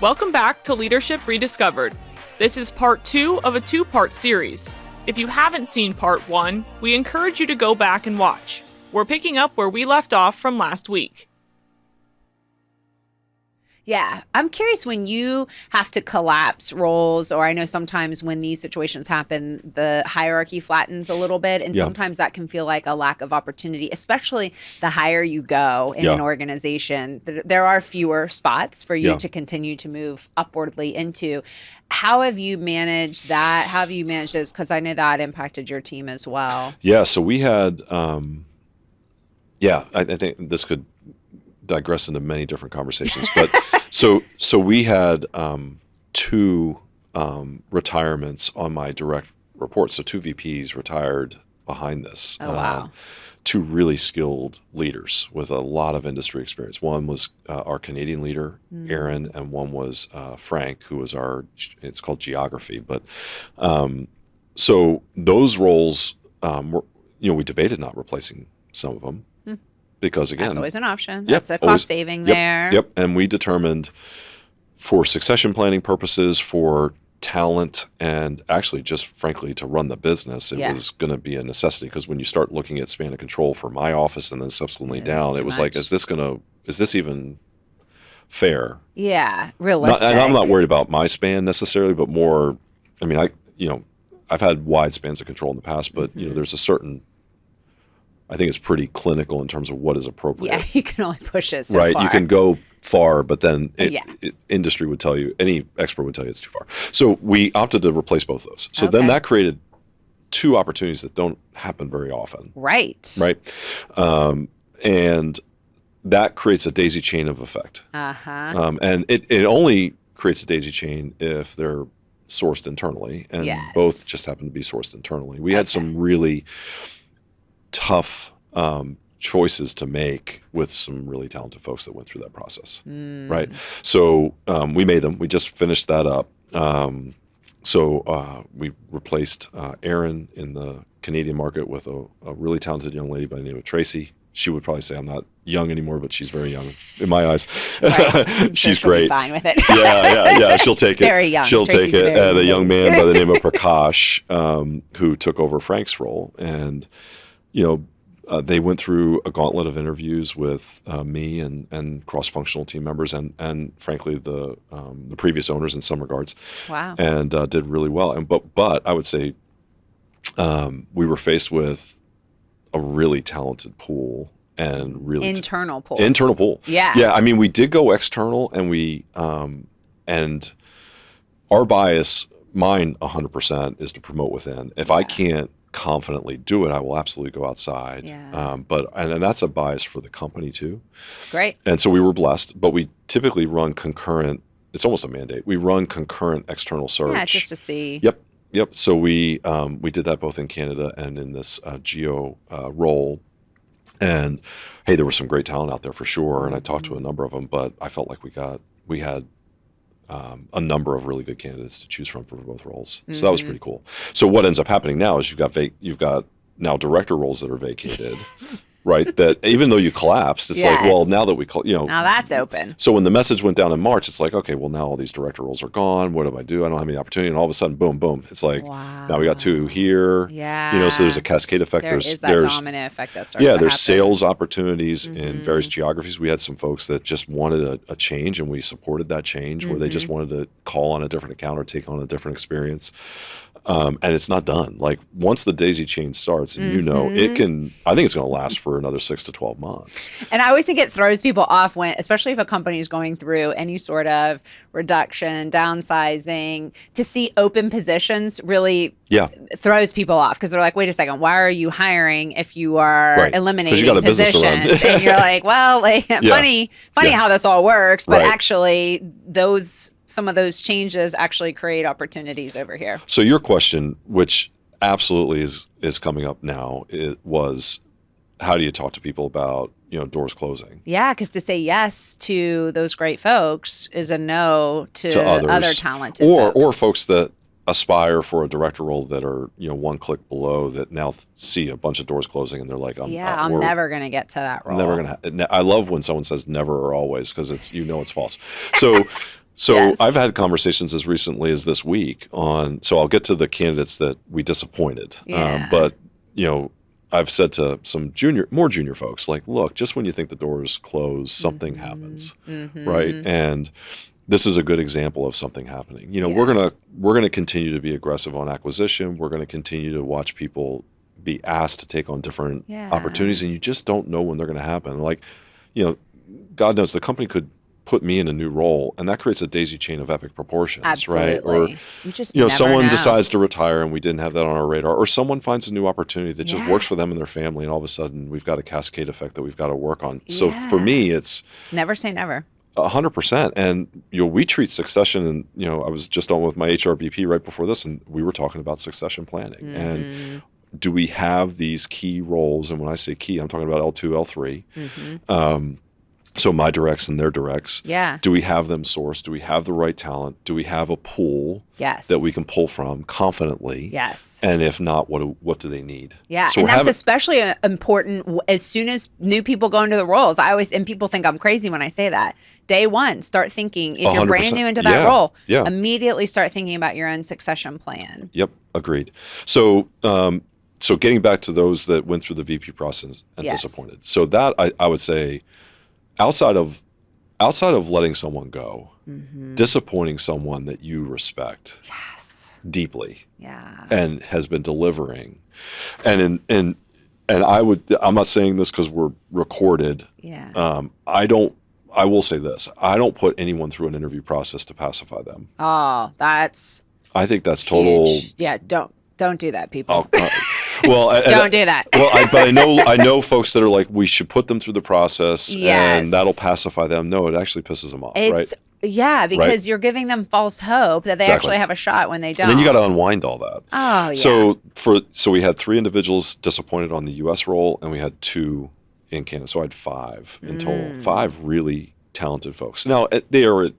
Welcome back to Leadership Rediscovered. This is part 2 of a 2-part series. If you haven't seen part 1, we encourage you to go back and watch. We're picking up where we left off from last week. Yeah, I'm curious when you have to collapse roles, or I know sometimes when these situations happen, the hierarchy flattens a little bit, and sometimes that can feel like a lack of opportunity, especially the higher you go in an organization. There are fewer spots for you to continue to move upwardly into. How have you managed that? How have you managed this? Because I know that impacted your team as well. Yeah, so we had, I think this could digress into many different conversations, but so we had 2 retirements on my direct report. So 2 VPs retired behind this. Oh, wow. 2 really skilled leaders with a lot of industry experience. One was our Canadian leader, Aaron, and one was Frank, who was it's called geography. But so those roles were, we debated not replacing some of them. Because again, that's always an option. That's a cost saving there. Yep. And we determined for succession planning purposes, for talent, and actually just frankly to run the business, it was going to be a necessity. Because when you start looking at span of control for my office and then subsequently down, it was like, is this even fair? Yeah, realistic. And I'm not worried about my span necessarily, but more, I mean, I've had wide spans of control in the past, but there's a certain, I think it's pretty clinical in terms of what is appropriate. Yeah, you can only push it so far. Right, you can go far, but then industry would tell you, any expert would tell you it's too far. So we opted to replace both of those. So then that created 2 opportunities that don't happen very often. Right. Right. And that creates a daisy chain of effect. And it only creates a daisy chain if they're sourced internally, and both just happen to be sourced internally. We had some really tough choices to make with some really talented folks that went through that process, right? So we made them. We just finished that up. So we replaced Erin in the Canadian market with a really talented young lady by the name of Tracy. She would probably say I'm not young anymore, but she's very young in my eyes. Right. She's she'll great. Be fine with it. Yeah. She'll take it. Very young. She'll Tracy's take it. very The young man by the name of Prakash, who took over Frank's role, and they went through a gauntlet of interviews with me and cross-functional team members, and frankly the previous owners in some regards. Wow. And did really well. And but I would say we were faced with a really talented pool and really internal pool. Internal pool. Yeah. Yeah. I mean, we did go external, and we and our bias, mine 100%, is to promote within. If I can't confidently do it, I will absolutely go outside. Yeah. But that's a bias for the company too. Great. And so we were blessed, but we typically run concurrent. It's almost a mandate. We run concurrent external search. Yeah, just to see. Yep. So we did that both in Canada and in this geo role. And hey, there was some great talent out there for sure. And I talked to a number of them, but I felt like we had a number of really good candidates to choose from for both roles. So that was pretty cool. So what ends up happening now is you've got now director roles that are vacated, right? That even though you collapsed, it's like, well, now that we now that's open. So when the message went down in March, it's like, okay, well, now all these director roles are gone. What do I do? I don't have any opportunity. And all of a sudden, boom. It's like, now we got 2 here. Yeah. So there's a cascade effect. There's that dominant effect that starts to there's happen. sales opportunities in various geographies. We had some folks that just wanted a change, and we supported that change, where they just wanted to call on a different account or take on a different experience. And it's not done. Like once the daisy chain starts, and I think it's going to last for another 6 to 12 months. And I always think it throws people off especially if a company is going through any sort of reduction, downsizing, to see open positions really throws people off, because they're like, wait a second, why are you hiring if you are eliminating positions? And you're like, well, funny how this all works, but actually some of those changes actually create opportunities over here. So your question, which absolutely is coming up now, it was, how do you talk to people about doors closing? Yeah, because to say yes to those great folks is a no to other talented folks. Or folks that aspire for a director role that are, one click below, that now see a bunch of doors closing and they're like, I'm never going to get to that role. I love when someone says never or always, because it's, it's false. So So Yes. I've had conversations as recently as this week so I'll get to the candidates that we disappointed. Yeah. But, I've said to some more junior folks, like, look, just when you think the door is closed, something happens, right? And this is a good example of something happening. We're gonna continue to be aggressive on acquisition. We're gonna continue to watch people be asked to take on different opportunities, and you just don't know when they're gonna happen. Like, God knows the company could put me in a new role, and that creates a daisy chain of epic proportions, right? Or you just someone never know. decides to retire and we didn't have that on our radar, or someone finds a new opportunity that just works for them and their family, and all of a sudden we've got a cascade effect that we've got to work on. So for me, it's never say never. 100%. And we treat succession, and I was just on with my HRBP right before this, and we were talking about succession planning. And do we have these key roles? And when I say key, I'm talking about L2, L3. So my directs and their directs. Yeah. Do we have them sourced? Do we have the right talent? Do we have a pool that we can pull from confidently? Yes. And if not, what do they need? Yeah, So and that's especially important as soon as new people go into the roles. And people think I'm crazy when I say that. Day one, start thinking, if you're 100%. brand new into that role, Yeah. immediately start thinking about your own succession plan. Yep, agreed. So so getting back to those that went through the VP process and disappointed. So that I would say, outside of letting someone go, disappointing someone that you respect deeply and has been delivering, and I'm not saying this because we're recorded. I will say this: I don't put anyone through an interview process to pacify them. Oh, I think that's total. huge. Yeah, don't do that, people. Well, Don't do that. Well, but I know folks that are like, we should put them through the process, and that'll pacify them. No, it actually pisses them off, right? Yeah, because you're giving them false hope that they actually have a shot when they don't. And then you got to unwind all that. Oh, yeah. So we had 3 individuals disappointed on the U.S. role, and we had 2 in Canada. So I had 5 in total. 5 really talented folks. Now they are at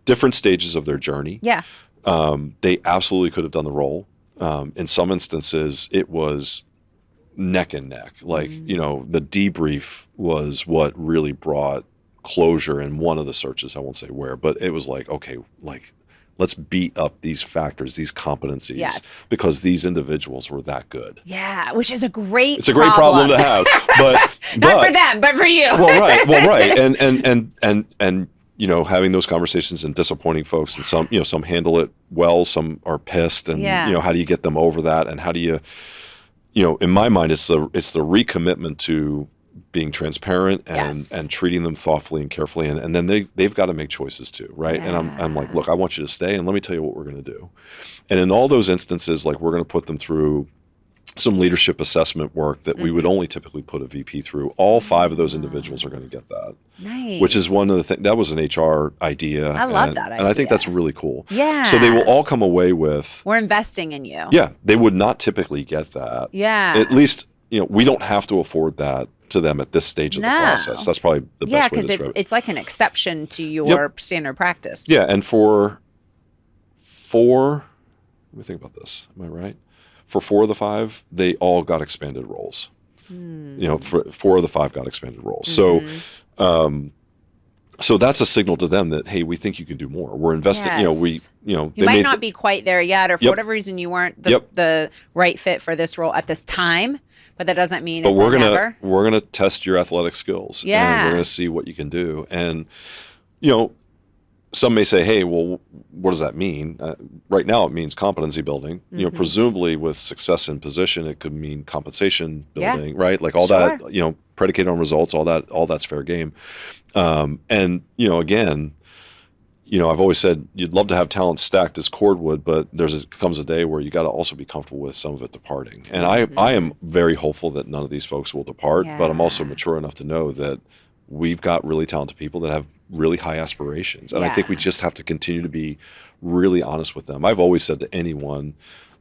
different stages of their journey. Yeah. They absolutely could have done the role. In some instances, it was neck and neck. Like, the debrief was what really brought closure in one of the searches. I won't say where, but it was like, okay, let's beat up these factors, these competencies, because these individuals were that good. Yeah, which is a great It's a great problem to have, but not for them, but for you. Well, right. And having those conversations and disappointing folks, and some handle it well, some are pissed, and how do you get them over that? And how do you, in my mind, it's the recommitment to being transparent and treating them thoughtfully and carefully, and then they've got to make choices too, right? And I'm like, look, I want you to stay, and let me tell you what we're going to do. And in all those instances, like, we're going to put them through some leadership assessment work that we would only typically put a VP through. All 5 of those individuals are going to get that. Nice. Which is one of the things, that was an HR idea. I love that idea. And I think that's really cool. Yeah. So they will all come away with. We're investing in you. Yeah. They would not typically get that. Yeah. At least, we don't have to afford that to them at this stage of the process. That's probably the best way to describe it. Yeah, because it's like an exception to your standard practice. Yeah. And for 4, let me think about this. Am I right? For 4 of the 5, they all got expanded roles. 4 of the 5 got expanded roles. So that's a signal to them that, hey, we think you can do more. We're investing. Yes. You might not be quite there yet, or for whatever reason you weren't the right fit for this role at this time. But that doesn't mean it's never. We're gonna test your athletic skills. Yeah. And we're gonna see what you can do. And some may say, hey, well, what does that mean? Right now, it means competency building. Presumably with success in position, it could mean compensation building, right? Like all that, predicated on results, all that's fair game. And again, I've always said you'd love to have talent stacked as cordwood, but comes a day where you got to also be comfortable with some of it departing. And I am very hopeful that none of these folks will depart, but I'm also mature enough to know that we've got really talented people that have really high aspirations. And I think we just have to continue to be really honest with them. I've always said to anyone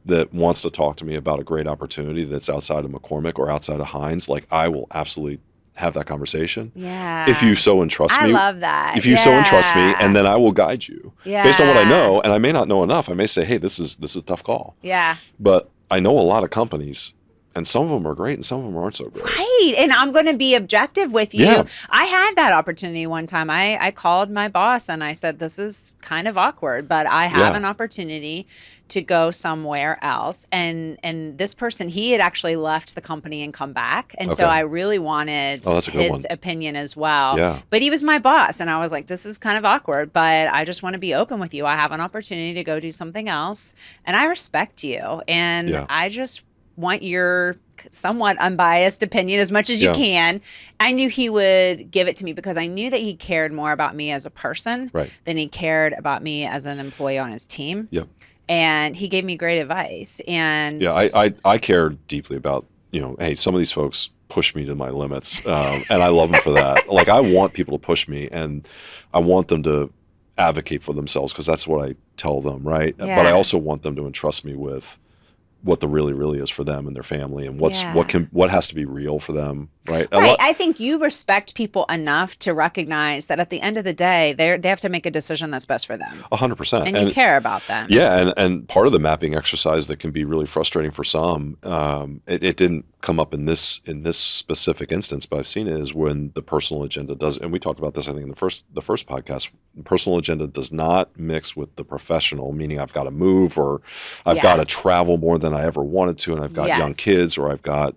that wants to talk to me about a great opportunity that's outside of McCormick or outside of Heinz, like, I will absolutely have that conversation. Yeah. If you so entrust me. I love that. If you so entrust me, and then I will guide you based on what I know. And I may not know enough. I may say, hey, this is a tough call. Yeah. But I know a lot of companies, And some of them are great and some of them aren't so great. Right. And I'm going to be objective with you. Yeah. I had that opportunity one time. I called my boss and I said, this is kind of awkward, but I have an opportunity to go somewhere else. And this person, he had actually left the company and come back. And so I really wanted his opinion as well. Yeah. But he was my boss. And I was like, this is kind of awkward, but I just want to be open with you. I have an opportunity to go do something else. And I respect you. And I just want your somewhat unbiased opinion as much as you can. I knew he would give it to me because I knew that he cared more about me as a person than he cared about me as an employee on his team. Yep. And he gave me great advice. And I care deeply about, hey, some of these folks push me to my limits, and I love them for that. Like, I want people to push me, and I want them to advocate for themselves because that's what I tell them, right? Yeah. But I also want them to entrust me with what the really is for them and their family, and what has to be real for them, right? Right. I think you respect people enough to recognize that at the end of the day, they have to make a decision that's best for them. 100%. And you care about them. Yeah, and part of the mapping exercise that can be really frustrating for some, it didn't come up in this specific instance, but I've seen it, is when the personal agenda does, and we talked about this, I think, in the first podcast. The personal agenda does not mix with the professional, meaning I've got to move, or I've got to travel more than I ever wanted to, and I've got young kids, or I've got,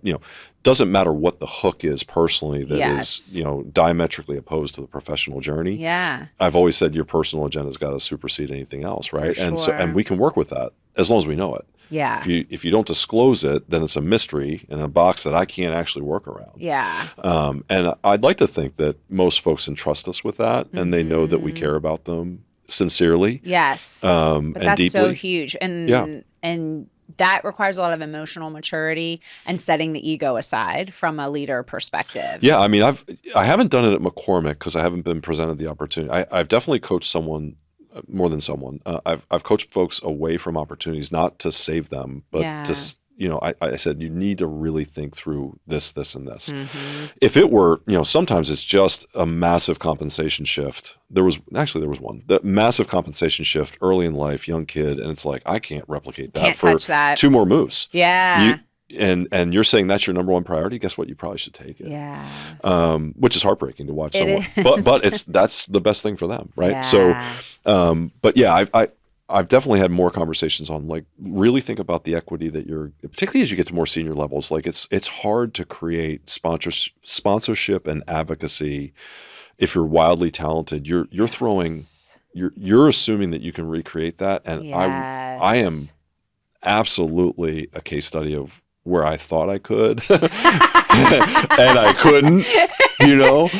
doesn't matter what the hook is personally that is, diametrically opposed to the professional journey. Yeah. I've always said your personal agenda's got to supersede anything else, right? And we can work with that as long as we know it. Yeah. If you don't disclose it, then it's a mystery in a box that I can't actually work around. Yeah. And I'd like to think that most folks entrust us with that, and they know that we care about them sincerely. Yes. But that's and deeply. So huge. And that requires a lot of emotional maturity and setting the ego aside from a leader perspective. Yeah, I mean, I haven't done it at McCormick because I haven't been presented the opportunity. I've definitely coached someone, more than someone. I've coached folks away from opportunities, not to save them, but to, I said, you need to really think through this, and this. Mm-hmm. If it were, sometimes it's just a massive compensation shift. There was one, the massive compensation shift early in life, young kid, and it's like, I can't replicate that for two more moves. Yeah. And you're saying that's your number one priority. Guess what? You probably should take it. Yeah. Which is heartbreaking to watch someone, but that's the best thing for them, right? Yeah. So, but yeah, I've definitely had more conversations on, like, really think about the equity that particularly as you get to more senior levels. Like, it's hard to create sponsorship and advocacy if you're wildly talented. You're throwing, you're assuming that you can recreate that, and I am absolutely a case study of where I thought I could and I couldn't,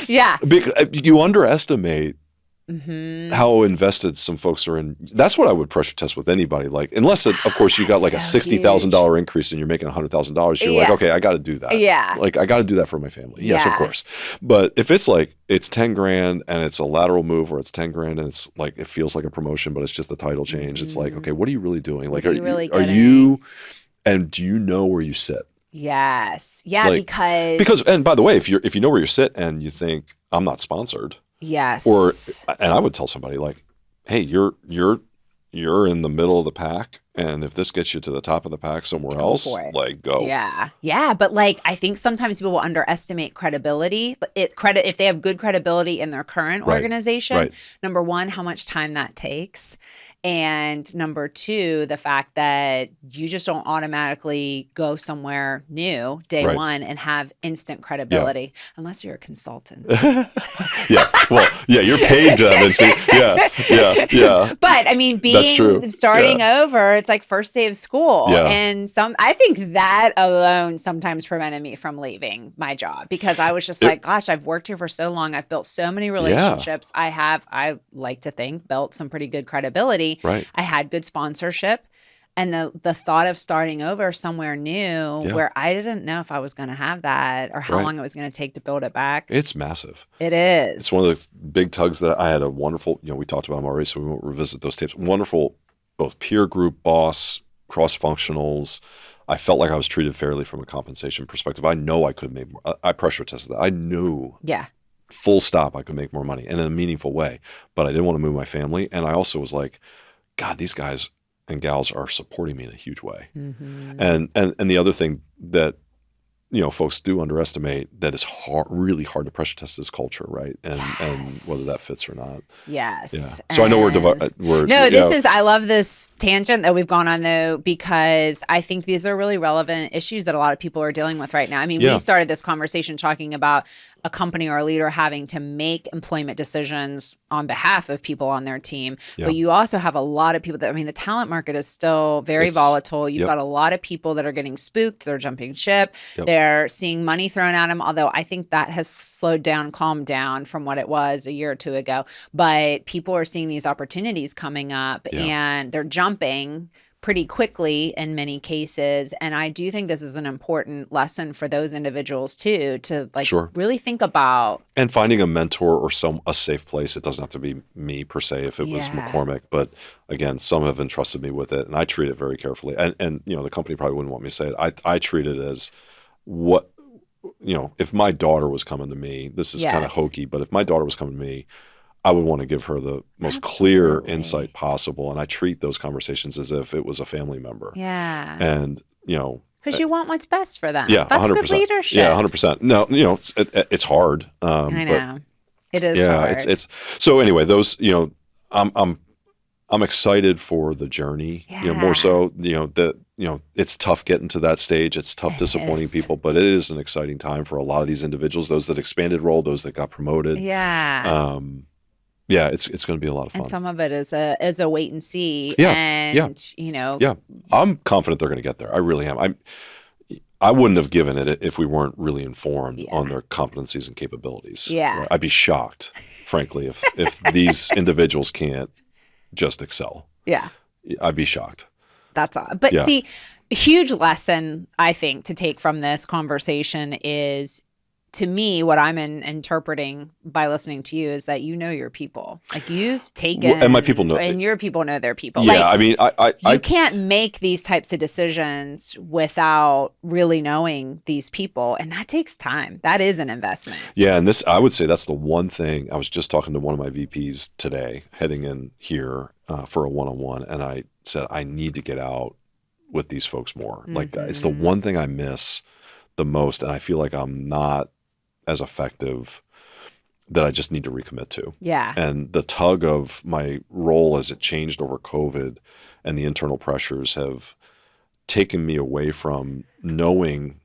Yeah. Because you underestimate how invested some folks are in. That's what I would pressure test with anybody. Like, unless, of course, you got like a $60,000 increase and you're making $100,000, you're like, okay, I got to do that. Yeah. Like, I got to do that for my family. Yes, of course. But if it's like, it's 10 grand and it's a lateral move, or it's 10 grand and it's like, it feels like a promotion, but it's just a title change. It's like, okay, what are you really doing? Like, are you, and do you know where you sit? Yes. Yeah. Like, because, and by the way, if you know where you sit and you think, I'm not sponsored. Yes. And I would tell somebody, like, hey, you're in the middle of the pack, and if this gets you to the top of the pack somewhere else, like, go. Yeah. Yeah. But like, I think sometimes people will underestimate credibility. If they have good credibility in their current organization, number one, how much time that takes. And number two, the fact that you just don't automatically go somewhere new day one and have instant credibility unless you're a consultant. You're paid to have instant. Yeah. But I mean, starting over, it's like first day of school. Yeah. And I think that alone sometimes prevented me from leaving my job, because I was just like, gosh, I've worked here for so long. I've built so many relationships. I like to think, built some pretty good credibility. Right. I had good sponsorship, and the thought of starting over somewhere new where I didn't know if I was going to have that or how long it was going to take to build it back. It's massive. It is. It's one of the big tugs that I had a wonderful, we talked about them already, so we won't revisit those tapes. Wonderful, both peer group, boss, cross-functionals. I felt like I was treated fairly from a compensation perspective. I know I could make more. I pressure tested that. I knew. Yeah. Full stop, I could make more money, and in a meaningful way, but I didn't want to move my family. And I also was like, God, these guys and gals are supporting me in a huge way. Mm-hmm. And the other thing that folks do underestimate that it's really hard to pressure test this culture, right? And whether that fits or not. Yes. Yeah. So I know I love this tangent that we've gone on though, because I think these are really relevant issues that a lot of people are dealing with right now. I mean, we started this conversation talking about a company or a leader having to make employment decisions on behalf of people on their team. Yeah. But you also have a lot of people the talent market is still very volatile. You've got a lot of people that are getting spooked. They're jumping ship. Yep. They're seeing money thrown at them, although I think that has slowed down, calmed down from what it was a year or two ago. But people are seeing these opportunities coming up and they're jumping pretty quickly in many cases. And I do think this is an important lesson for those individuals too, to really think about. And finding a mentor or a safe place. It doesn't have to be me per se if it was McCormick, but again, some have entrusted me with it and I treat it very carefully. And the company probably wouldn't want me to say it. I treat it as what, if my daughter was coming to me, this is kind of hokey, but if my daughter was coming to me, I would want to give her the most clear insight possible. And I treat those conversations as if it was a family member. Yeah. And, because you want what's best for them. Yeah, that's 100%. Good leadership. Yeah, 100%. No, it's hard. I know. It is hard. It's so anyway, those, I'm excited for the journey, more so, it's tough getting to that stage. It's tough disappointing people, but it is an exciting time for a lot of these individuals, those that expanded role, those that got promoted. Yeah. It's going to be a lot of fun. And some of it is a wait and see. Yeah. And, Yeah. I'm confident they're going to get there. I really am. I wouldn't have given it if we weren't really informed on their competencies and capabilities. Yeah. Right? I'd be shocked, frankly, if these individuals can't just excel. Yeah. I'd be shocked. That's all. But see, a huge lesson, I think, to take from this conversation is, to me, what I'm interpreting by listening to you is that you know your people. Like you've taken, and my people know, and your people know their people. Yeah, I mean, you can't make these types of decisions without really knowing these people, and that takes time. That is an investment. Yeah, and I would say that's the one thing. I was just talking to one of my VPs today, heading in here for a one-on-one, and I said I need to get out with these folks more. Mm-hmm. Like it's the one thing I miss the most, and I feel like I'm not as effective, that I just need to recommit to. Yeah. And the tug of my role as it changed over COVID and the internal pressures have taken me away from knowing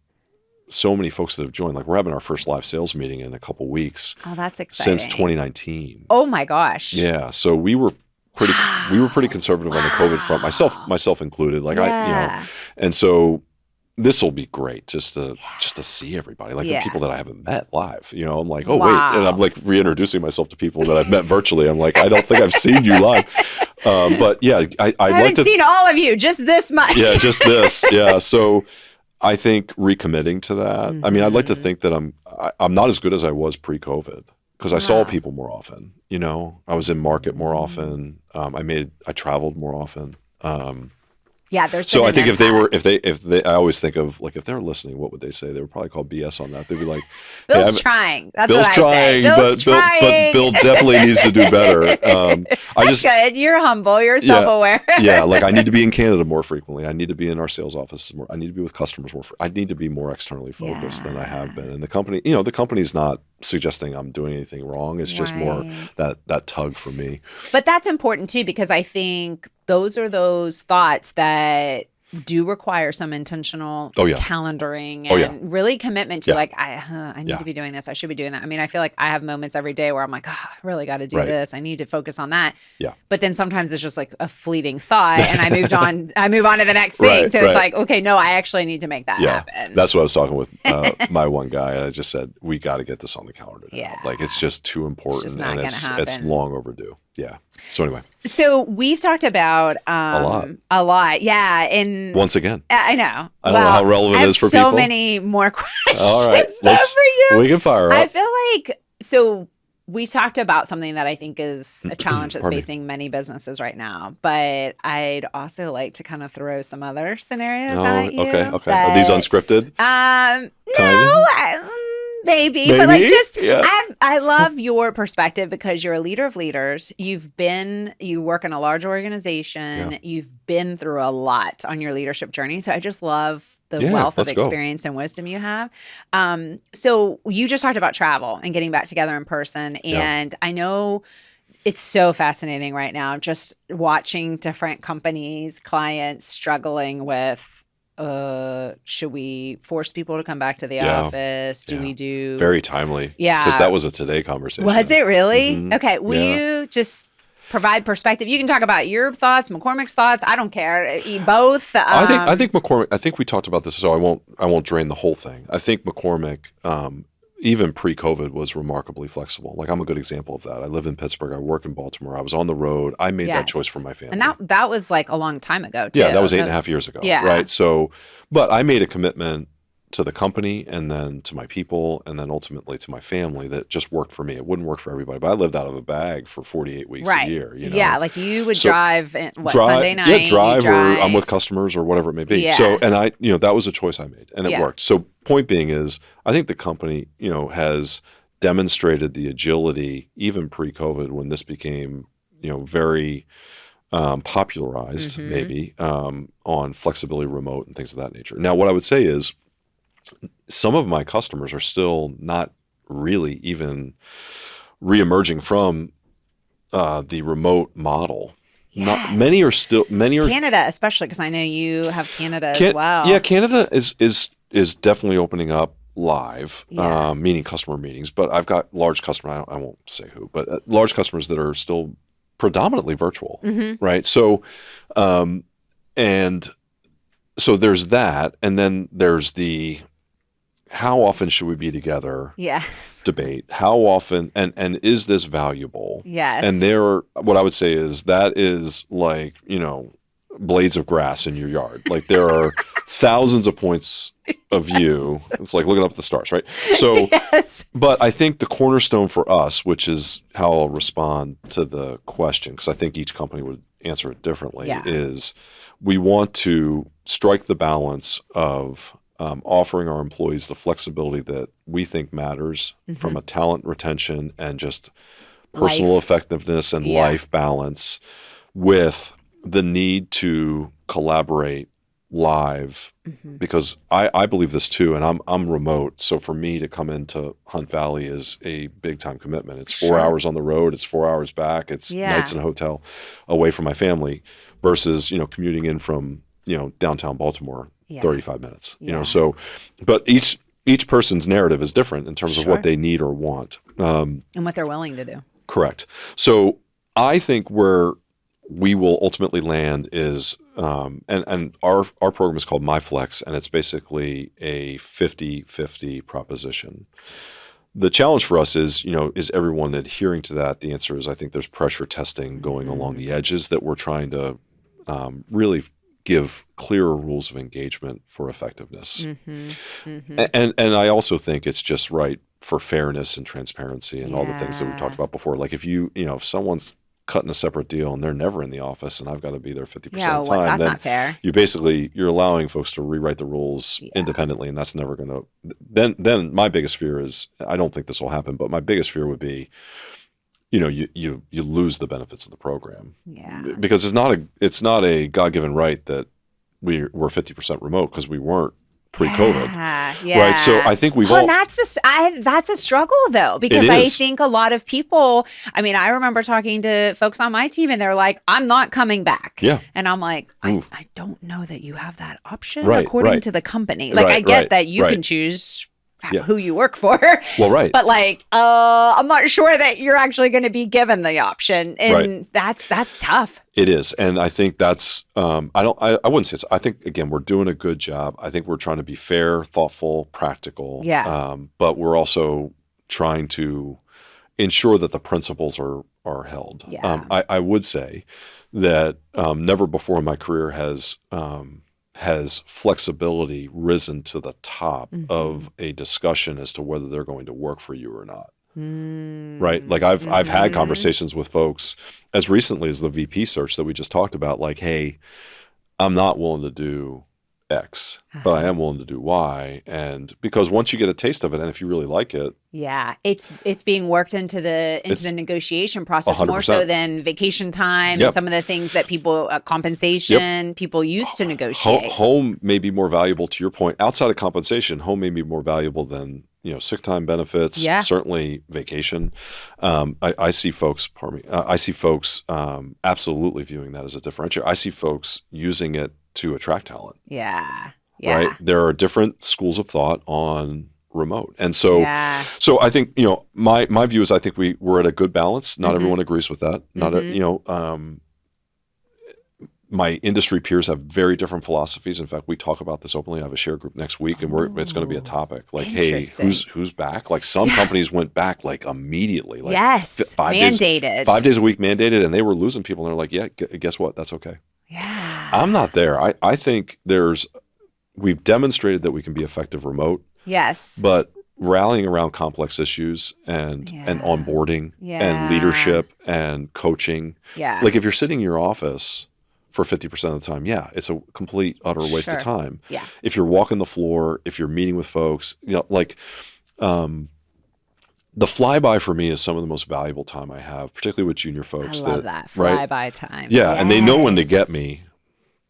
so many folks that have joined. Like we're having our first live sales meeting in a couple weeks. Oh, that's exciting. Since 2019. Oh my gosh. Yeah. So we were pretty conservative on the COVID front, myself included. Like and so this will be great just to see everybody, like the people that I haven't met live. I'm like, oh wait, and I'm like reintroducing myself to people that I've met virtually. I'm like, I don't think I've seen you live, but yeah, I haven't seen all of you, just this much. Yeah, just this. Yeah, so I think recommitting to that. Mm-hmm. I mean, I'd like to think that I'm not as good as I was pre-COVID because I saw people more often. I was in market more often. I traveled more often. Yeah, there's so I think if they I always think of like if they're listening, what would they say? They would probably call BS on that. They'd be like, Bill's trying. That's Bill's what I trying, say. Bill's trying, but Bill definitely needs to do better. That's good. You're humble. You're self-aware. Yeah, like I need to be in Canada more frequently. I need to be in our sales offices more. I need to be with customers more. I need to be more externally focused than I have been. And the company's not suggesting I'm doing anything wrong. It's just more that tug for me. But that's important too, because I think those are those thoughts that do require some intentional calendaring and really commitment to like, I need to be doing this. I should be doing that. I mean, I feel like I have moments every day where I'm like, I really got to do this. I need to focus on that. Yeah. But then sometimes it's just like a fleeting thought and I move on to the next thing. So it's like, okay, no, I actually need to make that happen. That's what I was talking with my one guy. And I just said, we got to get this on the calendar now. Yeah. Like it's just too important and it's long overdue. Yeah. So anyway. So we've talked about a lot. Yeah. And once again, I know. I don't know how relevant it is for people. So many more questions. All right. For you. We can fire up. I feel like, so we talked about something that I think is a challenge that's facing many businesses right now, but I'd also like to kind of throw some other scenarios at you. Okay. Are these unscripted? No. Maybe, but like I love your perspective because you're a leader of leaders. You work in a large organization. Yeah. You've been through a lot on your leadership journey. So I just love the Yeah, wealth of let's go. experience and wisdom you have. So you just talked about travel and getting back together in person. And I know it's so fascinating right now, just watching different companies, clients struggling with, should we force people to come back to the office? Do we do... Very timely. Yeah. Because that was a Today conversation. Was it really? Mm-hmm. Okay. Will you just provide perspective? You can talk about your thoughts, McCormick's thoughts. I don't care. Both. I think McCormick, I think we talked about this, so I won't drain the whole thing. I think McCormick, even pre-COVID, was remarkably flexible. Like, I'm a good example of that. I live in Pittsburgh. I work in Baltimore. I was on the road. I made that choice for my family. And that was like a long time ago, too. Yeah, that was 8.5 years ago. Yeah. Right. So, but I made a commitment to the company and then to my people and then ultimately to my family that just worked for me. It wouldn't work for everybody, but I lived out of a bag for 48 weeks a year. You know? Yeah, like you would drive, Sunday night? Yeah, drive, or I'm with customers or whatever it may be. Yeah. So, and that was a choice I made and it worked. So point being is, I think the company, has demonstrated the agility even pre-COVID when this became, very popularized maybe on flexibility remote and things of that nature. Now, what I would say is some of my customers are still not really even reemerging from the remote model. Yes. Many are Canada, especially because I know you have Canada as well. Yeah, Canada is definitely opening up live, meaning customer meetings. But I've got large customers, I won't say who, but large customers that are still predominantly virtual, right? So, and so there's that, and then there's the how often should we be together? Yes. Debate. How often, and is this valuable? Yes. And what I would say is that is like, blades of grass in your yard. Like there are thousands of points of view. It's like looking up at the stars, right? So, but I think the cornerstone for us, which is how I'll respond to the question, because I think each company would answer it differently, is we want to strike the balance of offering our employees the flexibility that we think matters from a talent retention and just personal effectiveness and life balance, with the need to collaborate live, because I believe this too, and I'm remote, so for me to come into Hunt Valley is a big time commitment. It's 4 hours on the road, it's 4 hours back, it's nights in a hotel away from my family versus commuting in from downtown Baltimore 35 minutes. So but each person's narrative is different in terms of what they need or want, and what they're willing to do. Correct. So I think where we will ultimately land is and our program is called MyFlex, and it's basically a 50-50 proposition. The challenge for us is, is everyone adhering to that? The answer is, I think there's pressure testing going along the edges that we're trying to really give clearer rules of engagement for effectiveness. And I also think it's just right for fairness and transparency and all the things that we talked about before. Like if someone's cutting a separate deal and they're never in the office and I've got to be there 50% of the time, that's then not fair. You're allowing folks to rewrite the rules independently, and that's never going to, then my biggest fear is, I don't think this will happen, but my biggest fear would be, you lose the benefits of the program. Because it's not a God-given right that we're 50% remote, because we weren't pre-COVID. Right. So I think we've all. And that's a struggle though, because I think a lot of people, I remember talking to folks on my team and they're like, I'm not coming back. Yeah. And I'm like, I don't know that you have that option according to the company. Like I get that you can choose who you work for. Well, right. But like, I'm not sure that you're actually going to be given the option. And that's tough. It is. And I think that's, I wouldn't say I think, again, we're doing a good job. I think we're trying to be fair, thoughtful, practical. Yeah. But we're also trying to ensure that the principles are held. Yeah. I would say that never before in my career has flexibility risen to the top of a discussion as to whether they're going to work for you or not. Right? Like I've had conversations with folks as recently as the VP search that we just talked about, like, hey, I'm not willing to do X, but I am willing to do Y. And because once you get a taste of it, and if you really like it, yeah, it's being worked into the negotiation process 100%. more so than vacation time Yep. and some of the things that people compensation people used to negotiate. Home may be more valuable, to your point. Outside of compensation, home may be more valuable than sick time benefits. Yeah. Certainly vacation. I see folks. Pardon me. I see folks absolutely viewing that as a differentiator. I see folks using it to attract talent. Yeah. Right. There are different schools of thought on remote, and so so I think my view is I think we're at a good balance. Not everyone agrees with that. Not my industry peers have very different philosophies. In fact, we talk about this openly. I have a share group next week, and it's going to be a topic. Like, hey, who's back? Like some companies went back like immediately. Like mandated. 5 days a week mandated, and they were losing people. And they're like, yeah, guess what? That's okay. Yeah. I'm not there. I think we've demonstrated that we can be effective remote. Yes. But rallying around complex issues and onboarding and leadership and coaching. Yeah. Like if you're sitting in your office for 50% of the time, it's a complete, utter waste of time. Yeah. If you're walking the floor, if you're meeting with folks, the flyby for me is some of the most valuable time I have, particularly with junior folks. I love that flyby time. Yeah, and they know when to get me,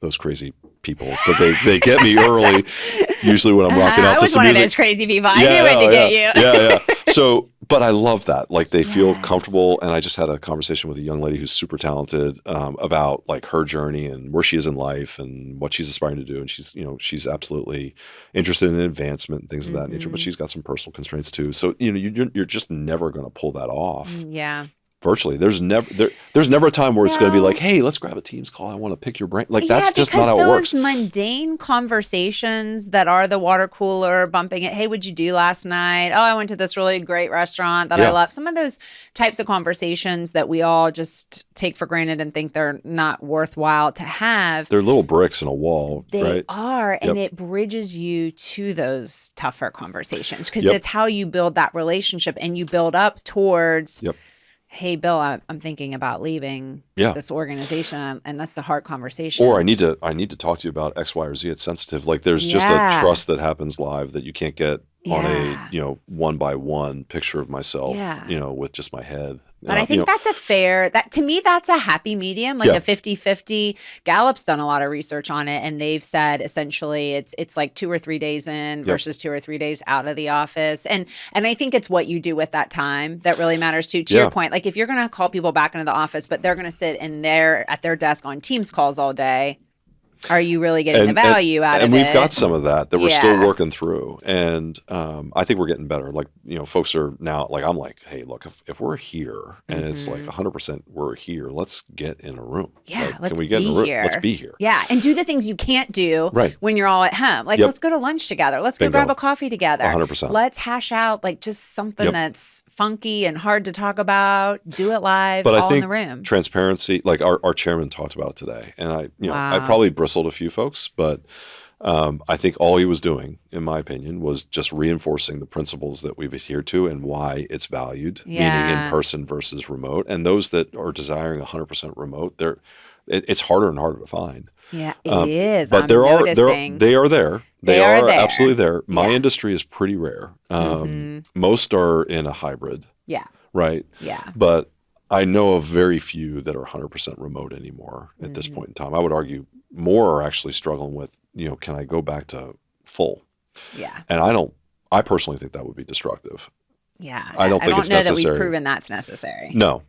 those crazy people, but they get me early, usually when I'm rocking out to some music. I was one of those crazy people. I knew when to get you. Yeah. So, but I love that. Like they feel comfortable. And I just had a conversation with a young lady who's super talented about like her journey and where she is in life and what she's aspiring to do. And she's absolutely interested in advancement and things of that nature, but she's got some personal constraints too. So, you're just never going to pull that off. Yeah. Virtually, there's never a time where it's going to be like, hey, let's grab a Teams call. I want to pick your brain. Like that's just not how it works. Those mundane conversations that are the water cooler bumping it. Hey, what'd you do last night? Oh, I went to this really great restaurant that I love. Some of those types of conversations that we all just take for granted and think they're not worthwhile to have. They're little bricks in a wall. They are, and it bridges you to those tougher conversations because it's how you build that relationship and you build up towards. Hey, Bill, I'm thinking about leaving this organization, and that's a hard conversation. Or I need to talk to you about X, Y, or Z. It's sensitive. Like there's just a trust that happens live that you can't get on a 1-by-1 picture of myself, with just my head. But I think that's to me, that's a happy medium, like a 50-50. Gallup's done a lot of research on it, and they've said essentially it's like 2 or 3 days in versus 2 or 3 days out of the office. And I think it's what you do with that time that really matters too. To your point, like if you're going to call people back into the office, but they're going to sit at their desk on Teams calls all day, are you really getting the value out of it? And we've got some of that we're still working through. And I think we're getting better. Like, folks are now, like, I'm like, hey, look, if we're here and it's like 100% we're here, let's get in a room. Yeah, can we get in a room? Let's be here. Yeah, and do the things you can't do when you're all at home. Like, let's go to lunch together. Let's go grab a coffee together. 100%. Let's hash out, like, just something that's funky and hard to talk about. Do it live, but all I think in the room. Transparency, like our chairman talked about it today. And I probably bristled a few folks, but I think all he was doing, in my opinion, was just reinforcing the principles that we've adhered to and why it's valued, meaning in person versus remote. And those that are desiring 100% remote, it's harder and harder to find. Yeah, it is. But they are there. They are absolutely there. My industry is pretty rare. Most are in a hybrid. Yeah. Right? Yeah. But I know of very few that are 100% remote anymore at this point in time. I would argue more are actually struggling with, can I go back to full? Yeah. And I personally think that would be destructive. Yeah. I don't think it's necessary. I don't know that we've proven that's necessary. No.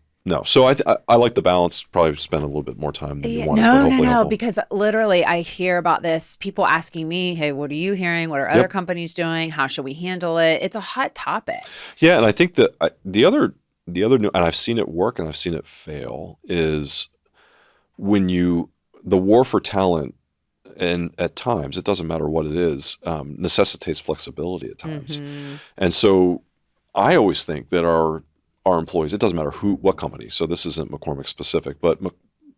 So I like the balance, probably spend a little bit more time than you want. No, because literally I hear about this, people asking me, hey, what are you hearing? What are other companies doing? How should we handle it? It's a hot topic. Yeah. And I think that the other, and I've seen it work and I've seen it fail, is when the war for talent, and at times, it doesn't matter what it is, necessitates flexibility at times. And so I always think that our employees, it doesn't matter what company, so this isn't McCormick specific, but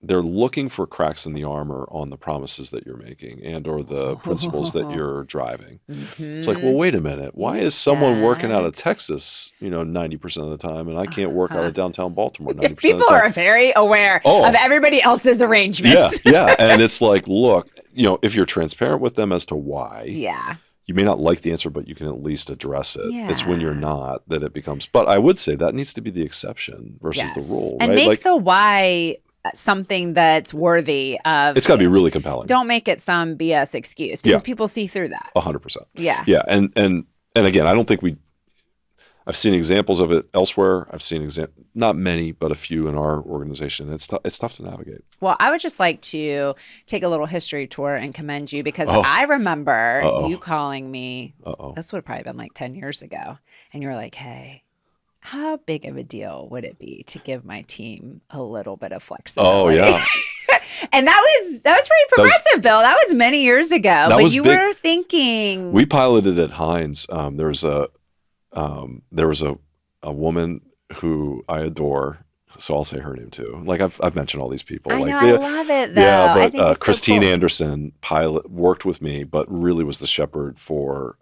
they're looking for cracks in the armor on the promises that you're making and or the principles that you're driving. It's like, well, wait a minute. Why is someone working out of Texas, 90% of the time, and I can't work out of downtown Baltimore 90% of the People time? are very aware of everybody else's arrangements. Yeah. And it's like, look, if you're transparent with them as to why. Yeah. You may not like the answer, but you can at least address it. Yeah. It's when you're not that it becomes. But I would say that needs to be the exception versus the rule. And right? make the why something that's worthy of. It's got to be really compelling. Don't make it some BS excuse because people see through that. 100%. Yeah. Yeah. And again, I don't think I've seen examples of it elsewhere. I've seen not many, but a few in our organization. It's tough to navigate. Well, I would just like to take a little history tour and commend you because I remember you calling me. This would have probably been like 10 years ago. And you were like, hey, how big of a deal would it be to give my team a little bit of flexibility? Oh, yeah. And that was pretty progressive, Bill. That was many years ago. But you were thinking. We piloted at Heinz. There was a woman who I adore, so I'll say her name too. Like I've mentioned all these people. I know, I love it though. Yeah, but I think it's Christine so cool. Anderson worked with me, but really was the shepherd for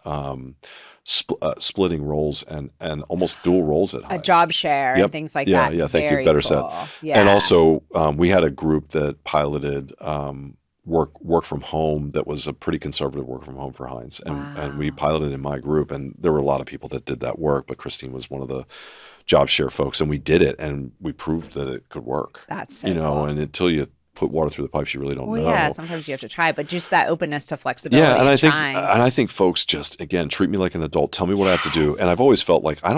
splitting roles and almost dual roles at Heinz. A job share and things like that. Yeah, thank Very you. Better cool. said. Yeah. And also, we had a group that piloted work from home that was a pretty conservative work from home for Heinz. And we piloted in my group, and there were a lot of people that did that work, but Christine was one of the job share folks, and we did it, and we proved that it could work. That's so cool. And until you put water through the pipes, you really don't know. Yeah, sometimes you have to try, but just that openness to flexibility. Yeah, and I think folks just, again, treat me like an adult, tell me what I have to do. And I've always felt like I